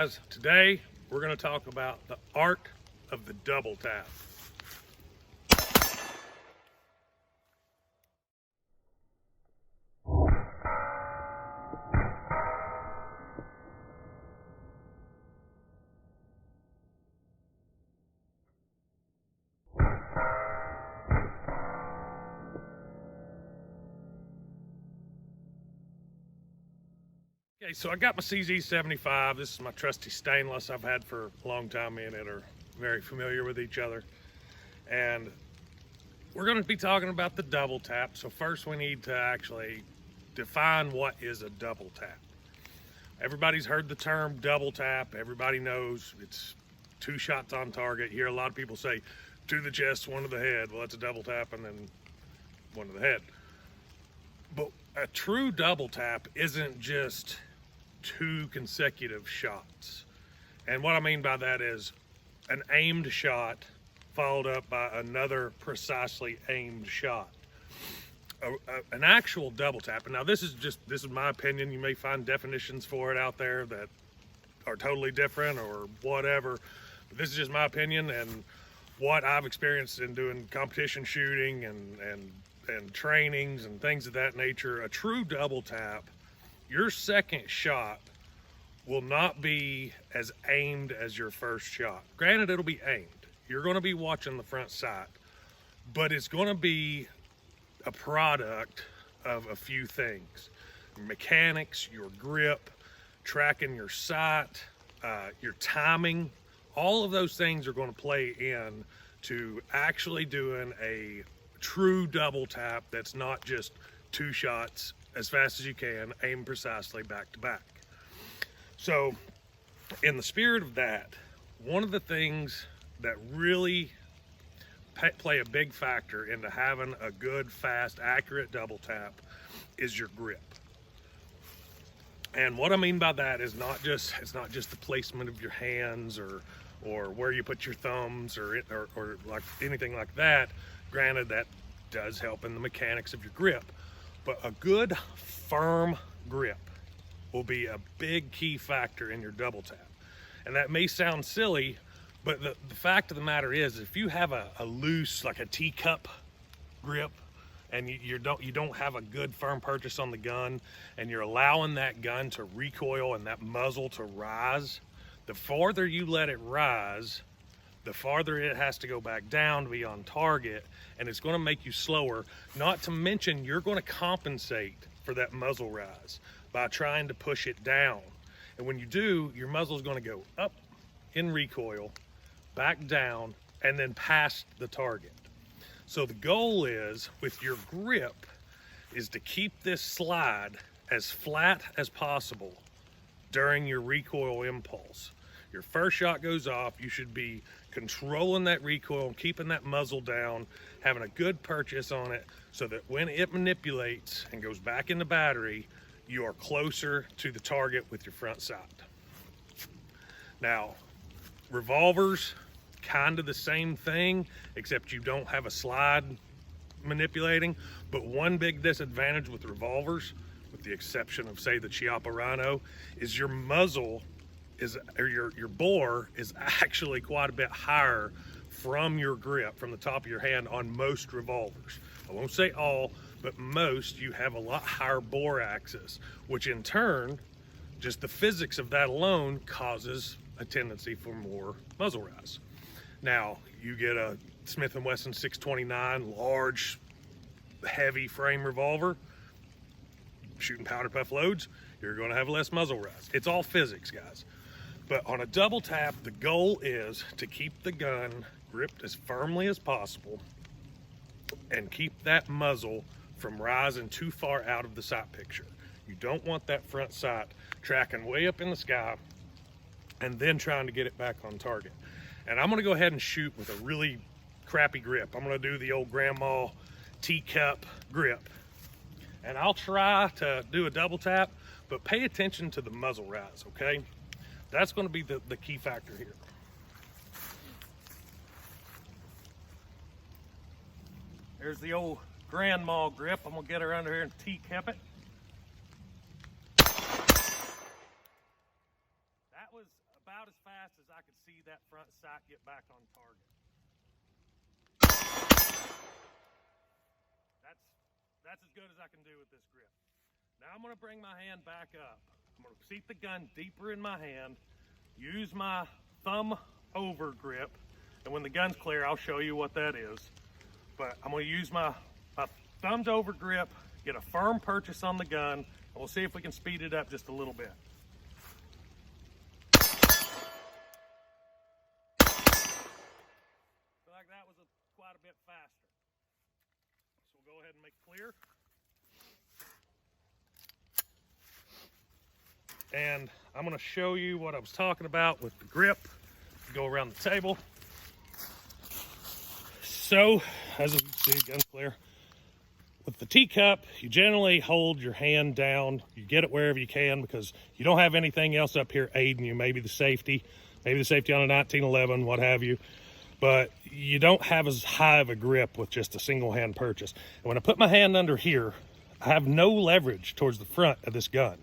guys, today we're going to talk about the art of the double tap. Okay, so I got my CZ75. This is my trusty stainless I've had for a long time. Me and it are very familiar with each other. And we're going to be talking about the double tap. So first we need to actually define what is a double tap. Everybody's heard the term double tap. Everybody knows it's 2 shots on target. You hear a lot of people say 2 to the chest, 1 to the head. Well, that's a double tap, and then 1 to the head. But a true double tap isn't just 2 consecutive shots. And what I mean by that is an aimed shot followed up by another precisely aimed shot. An actual double tap, and now this is my opinion. You may find definitions for it out there that are totally different or whatever, but this is just my opinion and what I've experienced in doing competition shooting and trainings and things of that nature. A true double tap, your second shot will not be as aimed as your first shot. Granted, it'll be aimed. You're going to be watching the front sight, but it's going to be a product of a few things. Your mechanics, your grip, tracking your sight, your timing, all of those things are going to play in to actually doing a true double tap that's not just 2 shots as fast as you can, aim precisely back to back. So in the spirit of that, one of the things that really play a big factor into having a good, fast, accurate double tap is your grip. And what I mean by that is it's not just the placement of your hands or where you put your thumbs or like anything like that. Granted, that does help in the mechanics of your grip, but a good firm grip will be a big key factor in your double tap. And that may sound silly, but the fact of the matter is, if you have a loose, like a teacup grip, and you don't have a good firm purchase on the gun, and you're allowing that gun to recoil and that muzzle to rise, the farther you let it rise, the farther it has to go back down to be on target, and it's going to make you slower. Not to mention, you're going to compensate for that muzzle rise by trying to push it down. And when you do, your muzzle is going to go up in recoil, back down, and then past the target. So the goal is, with your grip, is to keep this slide as flat as possible during your recoil impulse. Your first shot goes off, you should be controlling that recoil, keeping that muzzle down, having a good purchase on it so that when it manipulates and goes back in the battery, you are closer to the target with your front sight. Now, revolvers, kind of the same thing, except you don't have a slide manipulating. But one big disadvantage with revolvers, with the exception of, say, the Chiappa Rhino, is your muzzle or your bore is actually quite a bit higher from your grip, from the top of your hand on most revolvers. I won't say all, but most, you have a lot higher bore axis, which in turn, just the physics of that alone causes a tendency for more muzzle rise. Now, you get a Smith & Wesson 629 large, heavy frame revolver, shooting powder puff loads, you're going to have less muzzle rise. It's all physics, guys. But on a double tap, the goal is to keep the gun gripped as firmly as possible and keep that muzzle from rising too far out of the sight picture. You don't want that front sight tracking way up in the sky and then trying to get it back on target. And I'm gonna go ahead and shoot with a really crappy grip. I'm gonna do the old grandma teacup grip. And I'll try to do a double tap, but pay attention to the muzzle rise, okay? That's gonna be the key factor here. There's the old grandma grip. I'm gonna get her under here and teacup it. That was a that's as good as I can do with this grip. Now I'm gonna bring my hand back up. I'm gonna seat the gun deeper in my hand, use my thumb over grip, and when the gun's clear, I'll show you what that is. But I'm gonna use my thumbs over grip, get a firm purchase on the gun, and we'll see if we can speed it up just a little bit. Feel like that was quite a bit faster. So we'll go ahead and make clear. And I'm gonna show you what I was talking about with the grip. Go around the table. So, as you can see, gun's clear. With the teacup, you generally hold your hand down. You get it wherever you can because you don't have anything else up here aiding you. Maybe the safety on a 1911, what have you. But you don't have as high of a grip with just a single hand purchase. And when I put my hand under here, I have no leverage towards the front of this gun.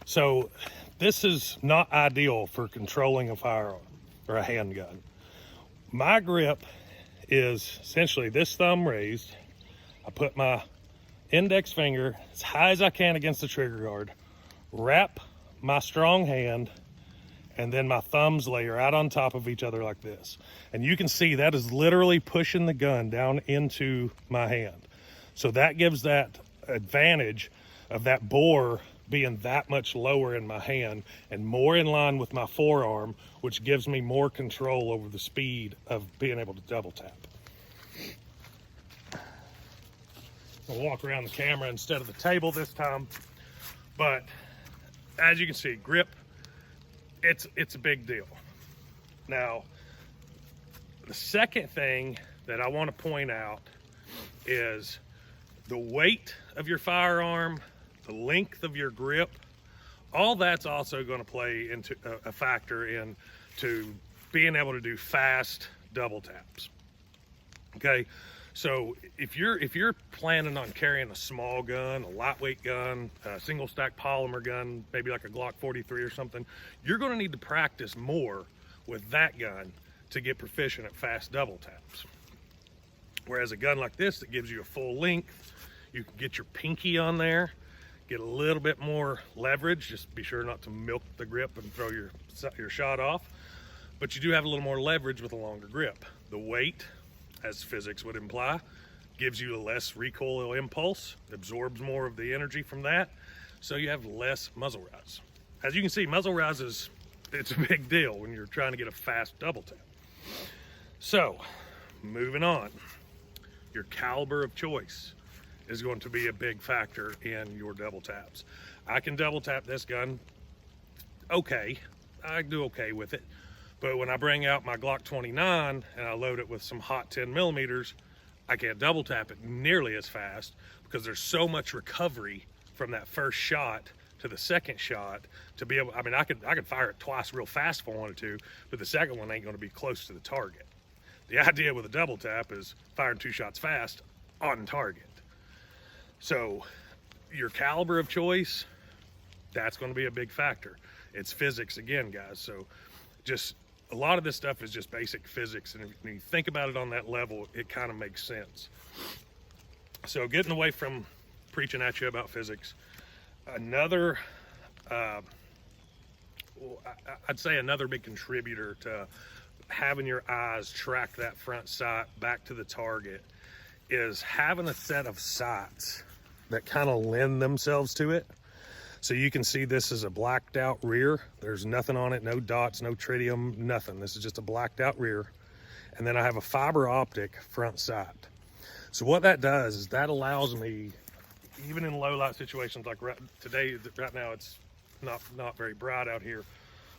So this is not ideal for controlling a firearm or a handgun. My grip is essentially this thumb raised. I put my index finger as high as I can against the trigger guard, wrap my strong hand, and then my thumbs layer out on top of each other like this. And you can see that is literally pushing the gun down into my hand. So that gives that advantage of that bore being that much lower in my hand and more in line with my forearm, which gives me more control over the speed of being able to double tap. I'll walk around the camera instead of the table this time, but as you can see, grip, it's a big deal. Now, the second thing that I want to point out is the weight of your firearm, the length of your grip, all that's also going to play into a factor into being able to do fast double taps. Okay, so if you're planning on carrying a small gun, a lightweight gun, a single stack polymer gun, maybe like a Glock 43 or something, you're going to need to practice more with that gun to get proficient at fast double taps. Whereas a gun like this that gives you a full length, you can get your pinky on there, get a little bit more leverage. Just be sure not to milk the grip and throw your shot off. But you do have a little more leverage with a longer grip. The weight, as physics would imply, gives you a less recoil impulse, absorbs more of the energy from that, so you have less muzzle rise. As you can see, muzzle rise it's a big deal when you're trying to get a fast double tap. So, moving on, your caliber of choice is going to be a big factor in your double taps. I can double tap this gun okay. I do okay with it. But when I bring out my Glock 29 and I load it with some hot 10 millimeters, I can't double tap it nearly as fast because there's so much recovery from that first shot to the second shot to be able, I mean, I could fire it twice real fast if I wanted to, but the second one ain't gonna be close to the target. The idea with a double tap is firing 2 shots fast on target. So your caliber of choice, that's going to be a big factor. It's physics again, guys. So just a lot of this stuff is just basic physics. And when you think about it on that level, it kind of makes sense. So getting away from preaching at you about physics, another, I'd say another big contributor to having your eyes track that front sight back to the target is having a set of sights that kind of lend themselves to it. So you can see this is a blacked out rear. There's nothing on it, no dots, no tritium, nothing. This is just a blacked out rear. And then I have a fiber optic front sight. So what that does is that allows me, even in low light situations like right now it's not very bright out here,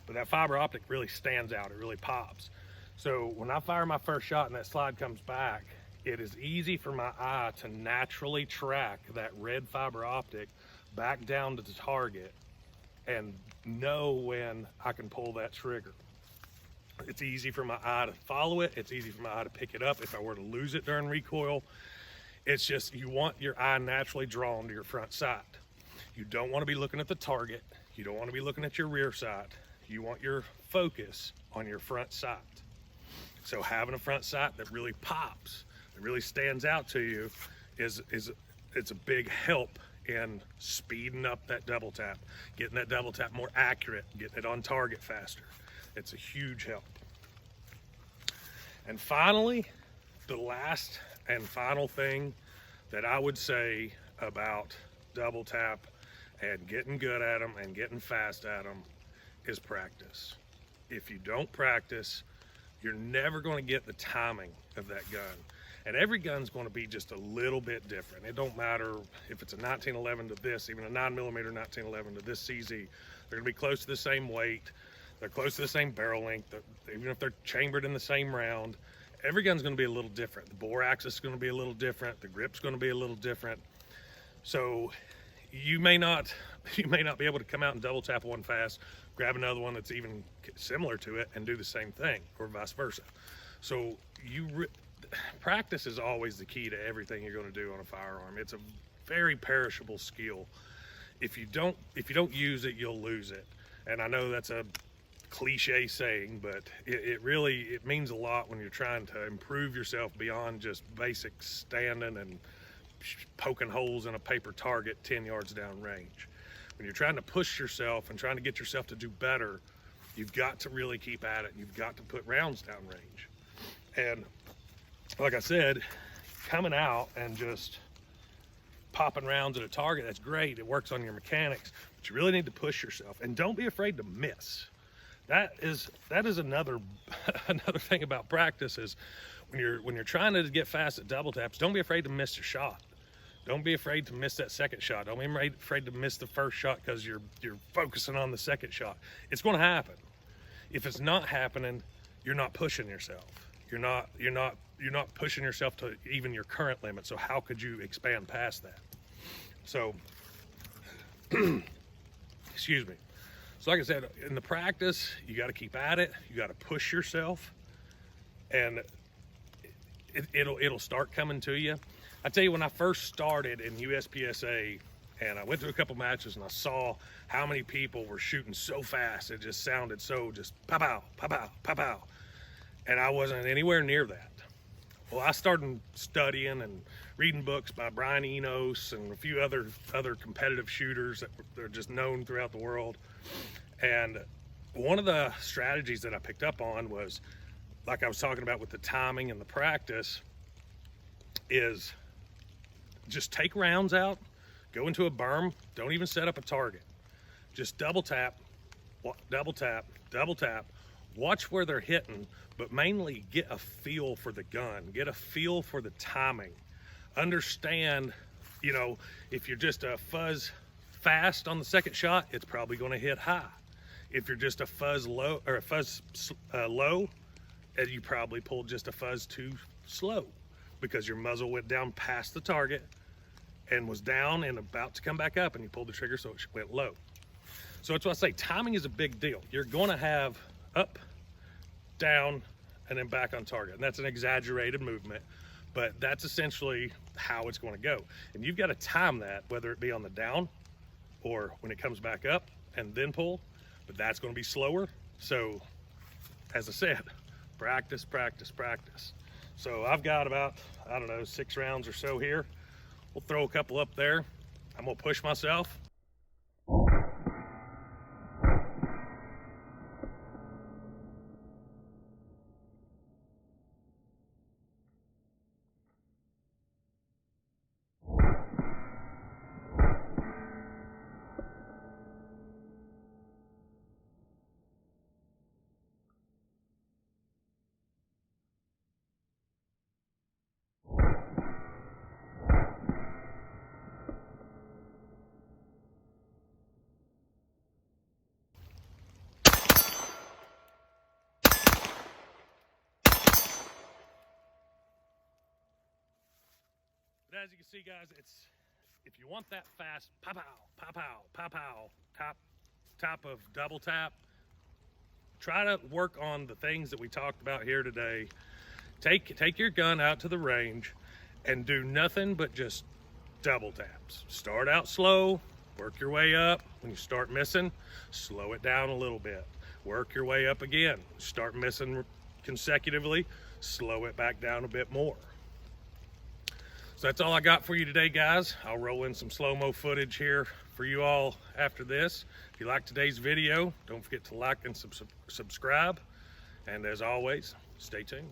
but that fiber optic really stands out, it really pops. So when I fire my first shot and that slide comes back, it is easy for my eye to naturally track that red fiber optic back down to the target and know when I can pull that trigger. It's easy for my eye to follow it. It's easy for my eye to pick it up if I were to lose it during recoil. It's just, you want your eye naturally drawn to your front sight. You don't want to be looking at the target. You don't want to be looking at your rear sight. You want your focus on your front sight. So having a front sight that really pops, that really stands out to you is it's a big help in speeding up that double tap, getting that double tap more accurate, getting it on target faster. It's a huge help. And finally, the last and final thing that I would say about double tap and getting good at them and getting fast at them is practice. If you don't practice, you're never going to get the timing of that gun. And every gun's going to be just a little bit different. It don't matter if it's a 1911 to this, even a 9mm 1911 to this CZ. They're going to be close to the same weight. They're close to the same barrel length. Even if they're chambered in the same round, every gun's going to be a little different. The bore axis is going to be a little different. The grip's going to be a little different. So you may not be able to come out and double tap one fast, grab another one that's even similar to it, and do the same thing, or vice versa. So practice is always the key to everything you're going to do on a firearm. It's a very perishable skill. If you don't use it, you'll lose it. And I know that's a cliche saying, but it really means a lot when you're trying to improve yourself beyond just basic standing and poking holes in a paper target 10 yards down range. When you're trying to push yourself and trying to get yourself to do better, you've got to really keep at it. You've got to put rounds down range. And like I said, coming out and just popping rounds at a target, that's great. It works on your mechanics, but you really need to push yourself, and don't be afraid to miss. That is another thing about practice is when you're trying to get fast at double taps, don't be afraid to miss your shot. Don't be afraid to miss that second shot. Don't be afraid to miss the first shot because you're focusing on the second shot. It's going to happen. If it's not happening, you're not pushing yourself. You're not pushing yourself to even your current limit. So how could you expand past that? So, excuse me. So like I said, in the practice, you got to keep at it. You got to push yourself, and it'll start coming to you. I tell you, when I first started in USPSA, and I went to a couple matches, and I saw how many people were shooting so fast, it just sounded so just pow, pow, pow, pow, pow, and I wasn't anywhere near that. Well, I started studying and reading books by Brian Enos and a few other competitive shooters that are just known throughout the world. And one of the strategies that I picked up on was, like I was talking about with the timing and the practice, is just take rounds out, go into a berm, don't even set up a target. Just double tap, double tap, double tap, watch where they're hitting, but mainly get a feel for the gun, get a feel for the timing. Understand, if you're just a fuzz fast on the second shot, it's probably going to hit high. If you're just a fuzz low, or a fuzz low, you probably pulled just a fuzz too slow because your muzzle went down past the target and was down and about to come back up, and you pulled the trigger so it went low. So that's why I say timing is a big deal. You're going to have up, down, and then back on target. And that's an exaggerated movement, but that's essentially how it's going to go. And you've got to time that, whether it be on the down or when it comes back up and then pull, but that's going to be slower. So as I said, practice, practice, practice. So I've got about, 6 rounds or so here. We'll throw a couple up there. I'm gonna push myself. But as you can see, guys, if you want that fast pow pow pow pow pow pow top of double tap, try to work on the things that we talked about here today. Take your gun out to the range and do nothing but just double taps. Start out slow, work your way up. When you start missing, slow it down a little bit. Work your way up again. Start missing consecutively, slow it back down a bit more. So that's all I got for you today, guys. I'll roll in some slow-mo footage here for you all after this. If you like today's video, don't forget to like and subscribe. And as always, stay tuned.